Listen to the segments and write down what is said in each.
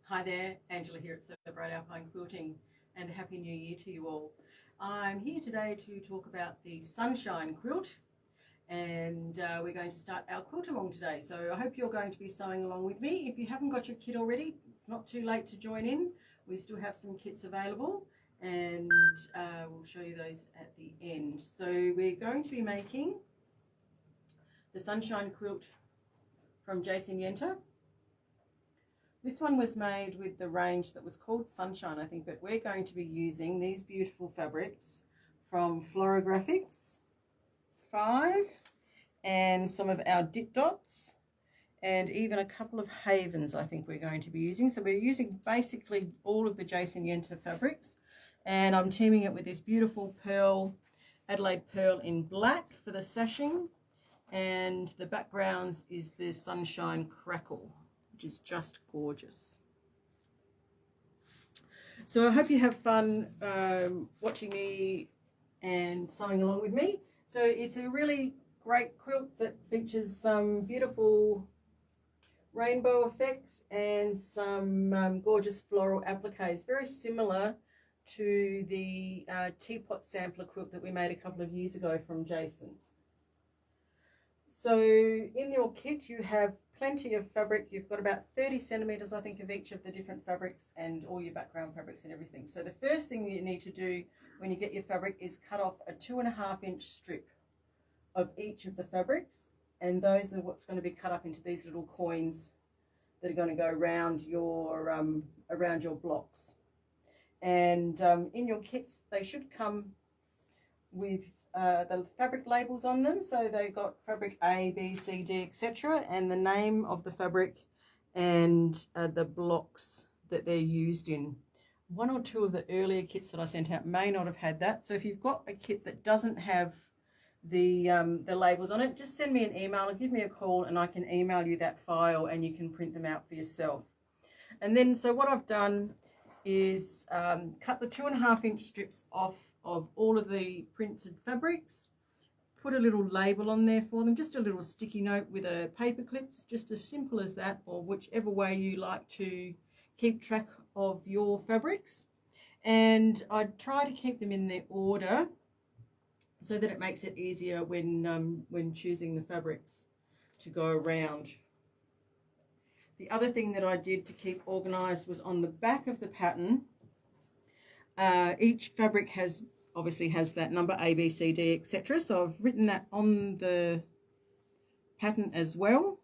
Hi there, Angela here at Sew Bright Alpine Quilting, and Happy New Year to you all. I'm here today to talk about the Sunshine Quilt, and we're going to start our quilt along today. So I hope you're going to be sewing along with me. If you haven't got your kit already, it's not too late to join in. We still have some kits available, and we'll show you those at the end. So we're going to be making the Sunshine Quilt from Jason Yenter. This one was made with the range that was called Sunshine, I think, but we're going to be using these beautiful fabrics from Floragraphix V and some of our Dit Dots and even a couple of Havens I think we're going to be using. So we're using basically all of the Jason Yenter fabrics, and I'm teaming it with this beautiful Pearl, Adelaide Pearl in black for the sashing, and the backgrounds is the Sunshine Crackle, which is just gorgeous. So I hope you have fun watching me and sewing along with me. So it's a really great quilt that features some beautiful rainbow effects and some gorgeous floral appliques, very similar to the teapot sampler quilt that we made a couple of years ago from Jason. So in your kit you have plenty of fabric. You've got about 30 centimeters I think of each of the different fabrics and all your background fabrics and everything. So the first thing you need to do when you get your fabric is cut off a 2.5 inch strip of each of the fabrics, and those are what's going to be cut up into these little coins that are going to go around your blocks. And in your kits they should come with the fabric labels on them, so they got fabric A, B, C, D, etc., and the name of the fabric and the blocks that they're used in. One or two of the earlier kits that I sent out may not have had that, so if you've got a kit that doesn't have the labels on it, just send me an email or give me a call and I can email you that file and you can print them out for yourself. And then so what I've done is cut the 2.5 inch strips off of all of the printed fabrics, put a little label on there for them, just a little sticky note with a paper clip. It's just as simple as that, or whichever way you like to keep track of your fabrics. And I try to keep them in their order so that it makes it easier when choosing the fabrics to go around. The other thing that I did to keep organized was on the back of the pattern, each fabric obviously has that number A, B, C, D, etc. So I've written that on the pattern as well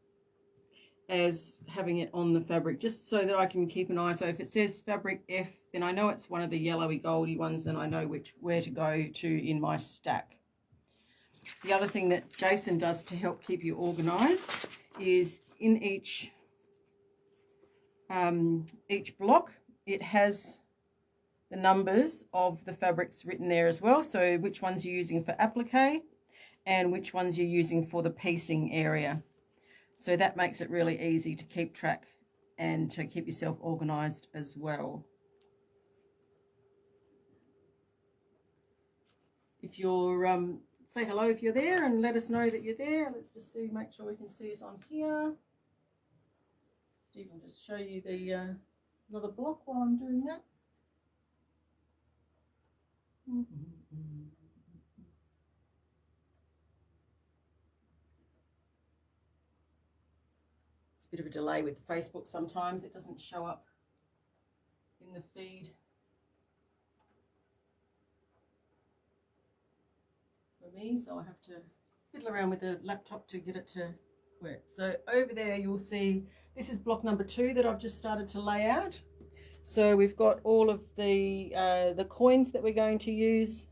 as having it on the fabric, just so that I can keep an eye. So if it says fabric F, then I know it's one of the yellowy goldy ones and I know where to go to in my stack. The other thing that Jason does to help keep you organized is in each block it has the numbers of the fabrics written there as well, so which ones you're using for applique and which ones you're using for the piecing area. So that makes it really easy to keep track and to keep yourself organized as well. If you're say hello if you're there and let us know that you're there. Let's just see, make sure we can see us on here. Steve will just show you the another block while I'm doing that. It's a bit of a delay with Facebook sometimes. It doesn't show up in the feed for me, so I have to fiddle around with the laptop to get it to work. So over there you'll see this is block number 2 that I've just started to lay out. So we've got all of the coins that we're going to use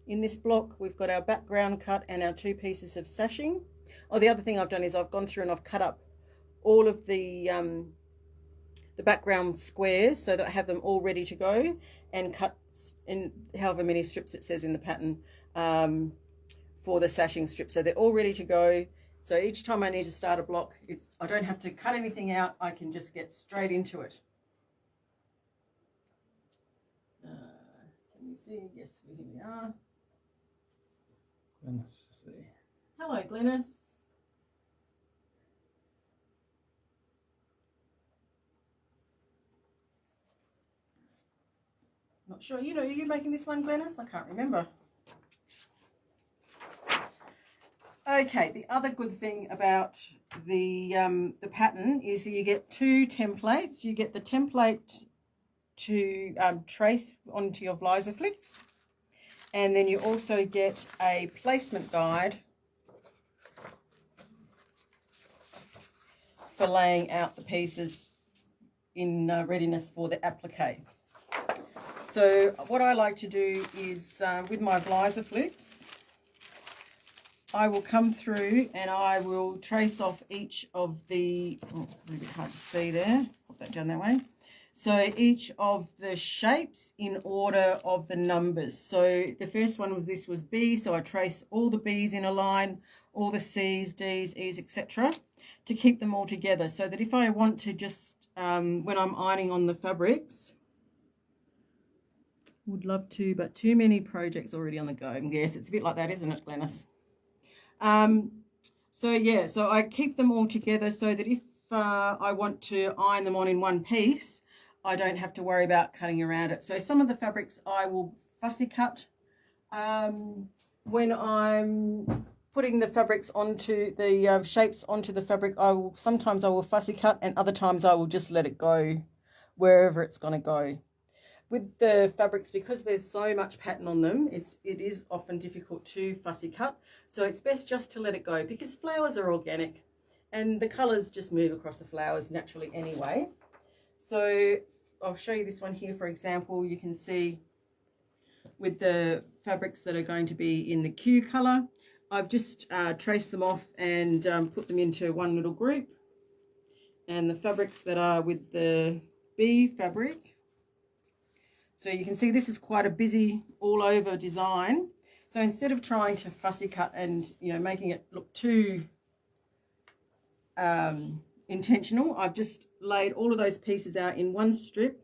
in this block. We've got our background cut and our 2 pieces of sashing. Oh, the other thing I've done is I've gone through and I've cut up all of the background squares so that I have them all ready to go, and cut in however many strips it says in the pattern for the sashing strip. So they're all ready to go. So each time I need to start a block, I don't have to cut anything out. I can just get straight into it. Can you see? Yes, here we are. Glennis, see. Hello, Glennis. not sure. You know, are you making this one, Glennis? I can't remember. Okay, the other good thing about the pattern is you get two templates. You get the template to trace onto your Floragraphix, and then you also get a placement guide for laying out the pieces in readiness for the applique. So what I like to do is with my Floragraphix, I will come through and I will trace off each of the, oh, it's probably a bit hard to see there, put that down that way. So each of the shapes in order of the numbers. So the first one of this was B, so I trace all the B's in a line, all the C's, D's, E's, etc. to keep them all together, so that if I want to just, when I'm ironing on the fabrics, would love to, but too many projects already on the go. Yes, it's a bit like that, isn't it, Glennis? So yeah, so I keep them all together so that if I want to iron them on in one piece, I don't have to worry about cutting around it. So some of the fabrics I will fussy cut. When I'm putting the fabrics onto the shapes onto the fabric, sometimes I will fussy cut, and other times I will just let it go wherever it's going to go. With the fabrics, because there's so much pattern on them, it is often difficult to fussy cut. So it's best just to let it go, because flowers are organic and the colours just move across the flowers naturally anyway. So I'll show you this one here, for example. You can see with the fabrics that are going to be in the Q colour, I've just traced them off and put them into one little group. And the fabrics that are with the B fabric, so you can see this is quite a busy all over design. So instead of trying to fussy cut and, you know, making it look too intentional, I've just laid all of those pieces out in one strip,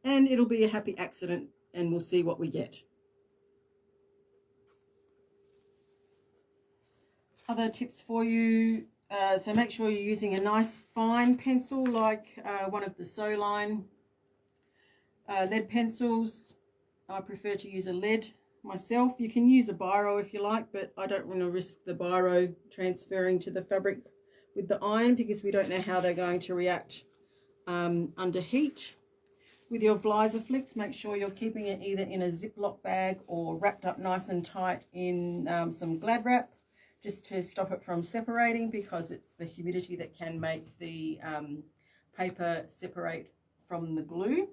and it'll be a happy accident, and we'll see what we get. Other tips for you, so make sure you're using a nice fine pencil like one of the Sew line lead pencils. I prefer to use a lead myself. You can use a biro if you like, but I don't want to risk the biro transferring to the fabric with the iron, because we don't know how they're going to react under heat. With your Floragraphix, make sure you're keeping it either in a Ziploc bag or wrapped up nice and tight in some Glad wrap, just to stop it from separating, because it's the humidity that can make the paper separate from the glue.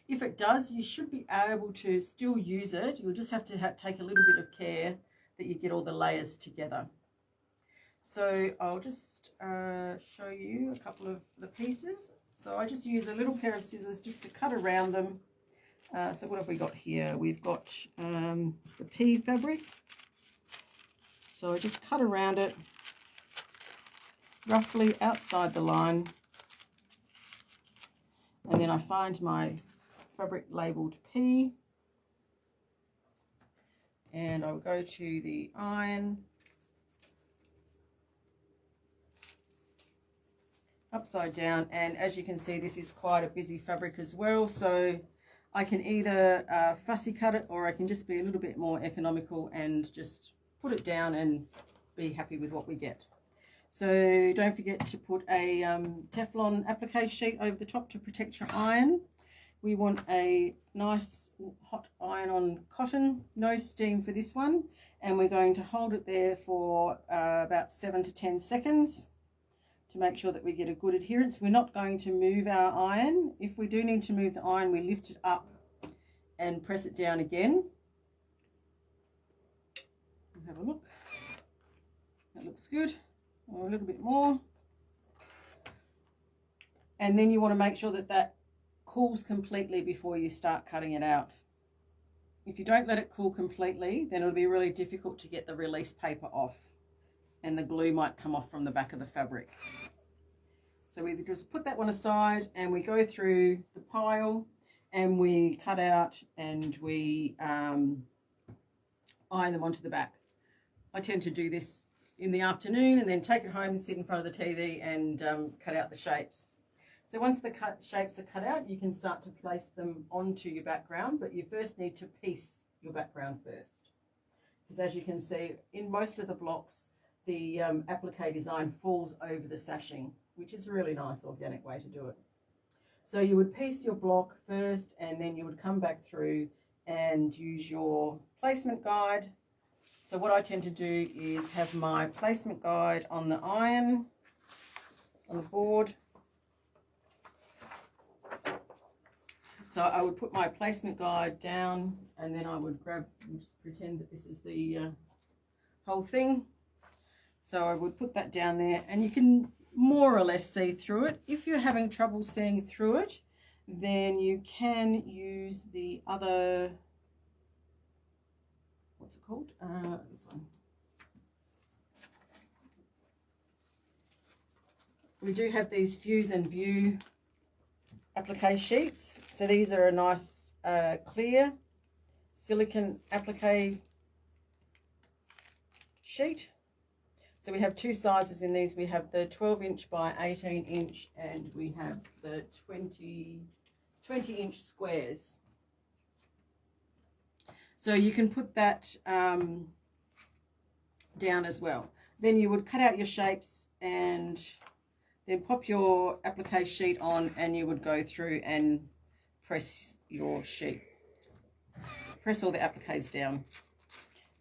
If it does, you should be able to still use it. You'll just have to take a little bit of care that you get all the layers together. So I'll just show you a couple of the pieces. So I just use a little pair of scissors just to cut around them. So what have we got here? We've got the P fabric. So I just cut around it roughly outside the line. And then I find my fabric labelled P, and I will go to the iron, upside down, and as you can see, this is quite a busy fabric as well, so I can either fussy cut it, or I can just be a little bit more economical and just put it down and be happy with what we get. So don't forget to put a Teflon applique sheet over the top to protect your iron. We want a nice hot iron-on cotton, no steam for this one, and we're going to hold it there for about 7 to 10 seconds to make sure that we get a good adherence. We're not going to move our iron. If we do need to move the iron, we lift it up and press it down again. Have a look. That looks good. Or a little bit more. And then you want to make sure that that cools completely before you start cutting it out. If you don't let it cool completely, then it'll be really difficult to get the release paper off, and the glue might come off from the back of the fabric. So we just put that one aside, and we go through the pile, and we cut out, and we iron them onto the back. I tend to do this in the afternoon and then take it home and sit in front of the TV and cut out the shapes. So once the shapes are cut out, you can start to place them onto your background, but you first need to piece your background first. Because as you can see, in most of the blocks, the applique design falls over the sashing, which is a really nice organic way to do it. So you would piece your block first, and then you would come back through and use your placement guide. So what I tend to do is have my placement guide on the iron, on the board. So I would put my placement guide down, and then I would grab, just pretend that this is the whole thing. So I would put that down there, and you can more or less see through it. If you're having trouble seeing through it, then you can use the other, what's it called? This one. We do have these Fuse and View applique sheets. So these are a nice clear silicone applique sheet. So we have two sizes in these. We have the 12-inch by 18-inch, and we have the 20-inch squares. So you can put that down as well. Then you would cut out your shapes and then pop your applique sheet on, and you would go through and press your sheet. Press all the appliques down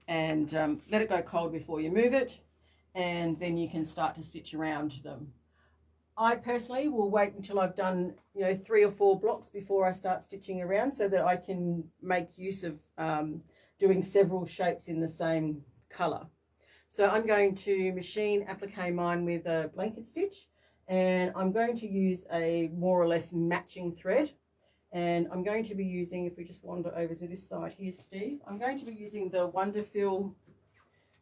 and let it go cold before you move it, and then you can start to stitch around them. I personally will wait until I've done 3 or 4 blocks before I start stitching around, so that I can make use of doing several shapes in the same colour. So I'm going to machine applique mine with a blanket stitch, and I'm going to use a more or less matching thread, and I'm going to be using, if we just wander over to this side here, Steve, I'm going to be using the Wonderful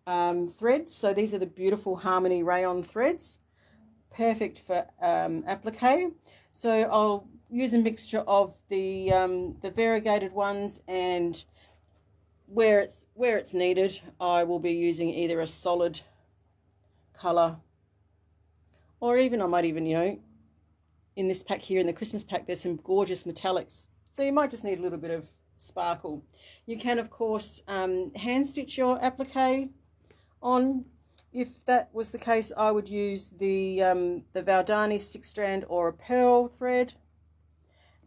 threads. So these are the beautiful Harmony rayon threads, perfect for applique. So I'll use a mixture of the variegated ones, and where it's needed, I will be using either a solid colour, or even I might even, in this pack here, in the Christmas pack, there's some gorgeous metallics. So you might just need a little bit of sparkle. You can, of course, hand stitch your applique on. If that was the case, I would use the Valdani 6-strand or a pearl thread.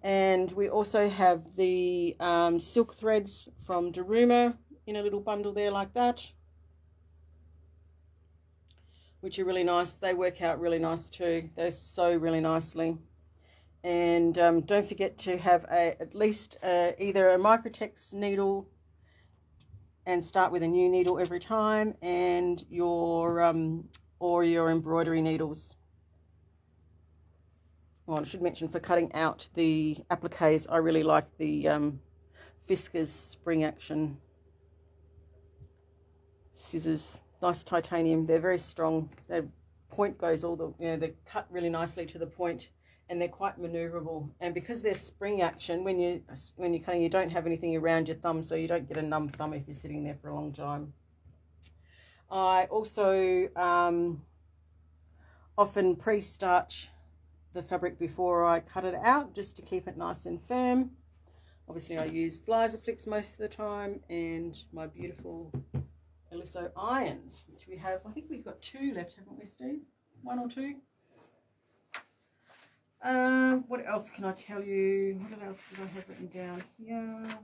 And we also have the silk threads from Daruma in a little bundle there like that, which are really nice. They work out really nice too. They sew really nicely. And don't forget to have at least either a Microtex needle, and start with a new needle every time, and your or your embroidery needles. Well, I should mention, for cutting out the appliques, I really like the Fiskars spring action scissors. Nice titanium. They're very strong. Their point goes all the, they cut really nicely to the point, and they're quite maneuverable. And because they're spring action, when you're cutting, you don't have anything around your thumb, so you don't get a numb thumb if you're sitting there for a long time. I also often pre-starch the fabric before I cut it out, just to keep it nice and firm. Obviously I use Flies-A-Flicks most of the time, and my beautiful Eliso irons, which we have, I think we've got 2 left, haven't we, Steve? 1 or 2? What else can I tell you? What else did I have written down here?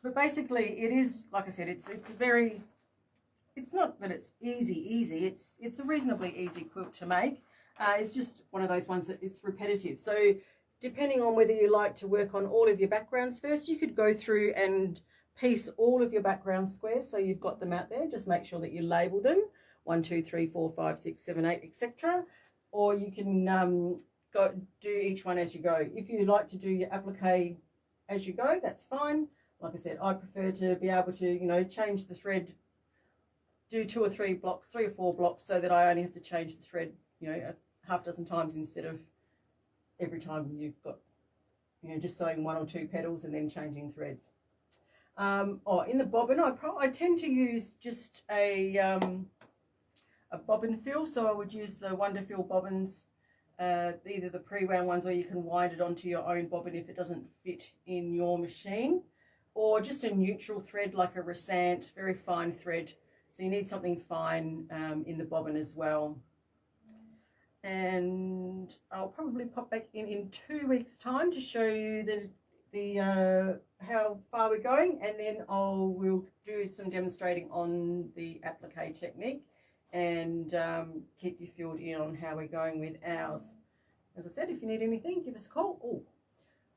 But basically, it is, like I said, it's not that it's easy. It's a reasonably easy quilt to make. It's just one of those ones that it's repetitive. So depending on whether you like to work on all of your backgrounds first, you could go through and piece all of your background squares, so you've got them out there. Just make sure that you label them 1, 2, 3, 4, 5, 6, 7, 8, etc. Or you can go do each one as you go. If you like to do your applique as you go, that's fine. Like I said, I prefer to be able to, change the thread, do 2 or 3 blocks, 3 or 4 blocks, so that I only have to change the thread, a half dozen times, instead of every time you've got, just sewing 1 or 2 petals and then changing threads. In the bobbin, I tend to use just a bobbin fill, so I would use the Wonderful bobbins either the pre-wound ones, or you can wind it onto your own bobbin if it doesn't fit in your machine, or just a neutral thread like a resant, very fine thread. So you need something fine in the bobbin as well. And I'll probably pop back in 2 weeks' time to show you the how far we're going, and then we'll do some demonstrating on the applique technique and keep you filled in on how we're going with ours. As I said, if you need anything, give us a call. Oh,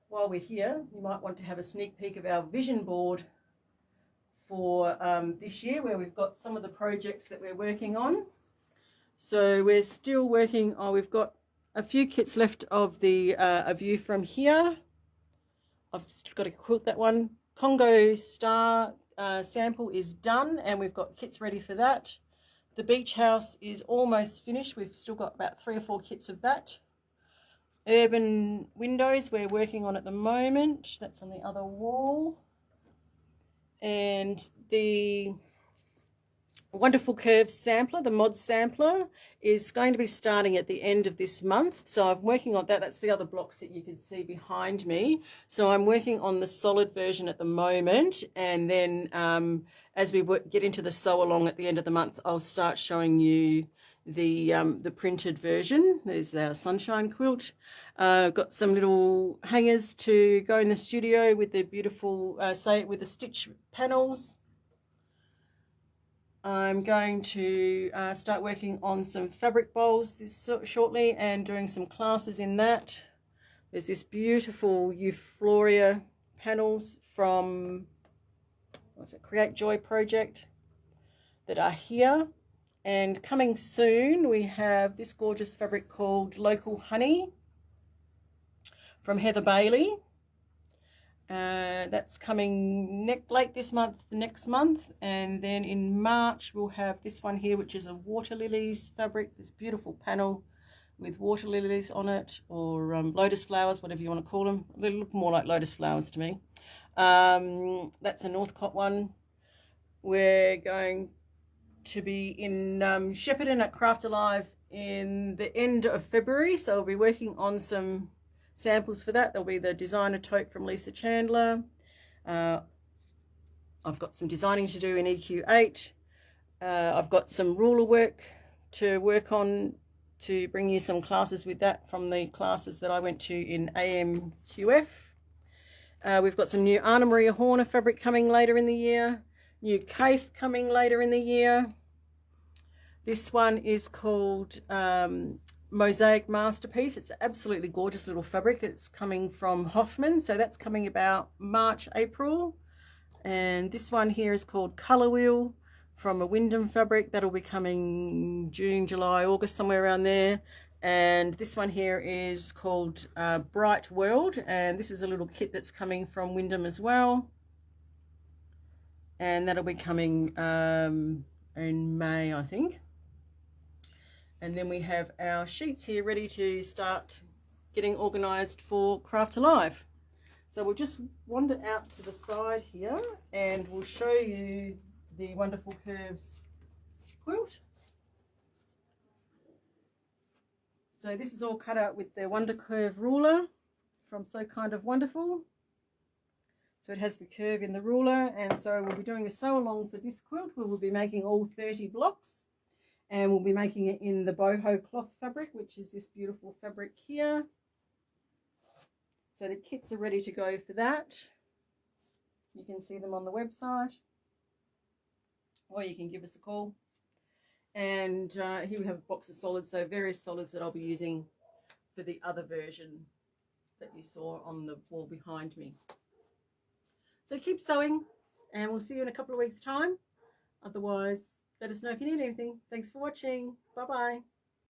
while we're here, you might want to have a sneak peek of our vision board for this year, where we've got some of the projects that we're working on. So we're still working on, we've got a few kits left of the A View From Here. I've still got to quilt that one. Congo Star sample is done, and we've got kits ready for that. The beach house is almost finished. We've still got about 3 or 4 kits of that. Urban windows we're working on at the moment. That's on the other wall. And the Wonderful Curves sampler, the mod sampler, is going to be starting at the end of this month. So I'm working on that. That's the other blocks that you can see behind me. So I'm working on the solid version at the moment, and then as we get into the sew along at the end of the month, I'll start showing you the printed version. There's our Sunshine Quilt. Got some little hangers to go in the studio with the beautiful with the stitch panels. I'm going to start working on some fabric bowls shortly, and doing some classes in that. There's this beautiful Euphoria panels from Create Joy project that are here. And coming soon, we have this gorgeous fabric called Local Honey from Heather Bailey. That's coming late this month, next month, and then in March we'll have this one here, which is a water lilies fabric. This beautiful panel with water lilies on it, or lotus flowers, whatever you want to call them. They look more like lotus flowers to me. That's a Northcott one. We're going to be in Shepparton at Craft Alive in the end of February, so I'll be working on some samples for that. There'll be the designer tote from Lisa Chandler. I've got some designing to do in EQ8. I've got some ruler work to work on to bring you some classes with that from the classes that I went to in AMQF. We've got some new Anna Maria Horner fabric coming later in the year. New Cafe coming later in the year. This one is called Mosaic Masterpiece. It's an absolutely gorgeous little fabric. It's coming from Hoffman, so that's coming about March, April. And this one here is called Colour Wheel from a Wyndham fabric. That'll be coming June, July, August, somewhere around there. And this one here is called Bright World, and this is a little kit that's coming from Wyndham as well. And that'll be coming in May, I think. And then we have our sheets here ready to start getting organised for Craft Alive. So we'll just wander out to the side here and we'll show you the Wonderful Curves quilt. So this is all cut out with the Wonder Curve ruler from So Kind of Wonderful. So it has the curve in the ruler, and so we'll be doing a sew along for this quilt where we'll be making all 30 blocks. And we'll be making it in the boho cloth fabric, which is this beautiful fabric here. So the kits are ready to go for that. You can see them on the website, or you can give us a call. And here we have a box of solids, so various solids that I'll be using for the other version that you saw on the wall behind me. So keep sewing, and we'll see you in a couple of weeks' time. Otherwise, let us know if you need anything. Thanks for watching. Bye-bye.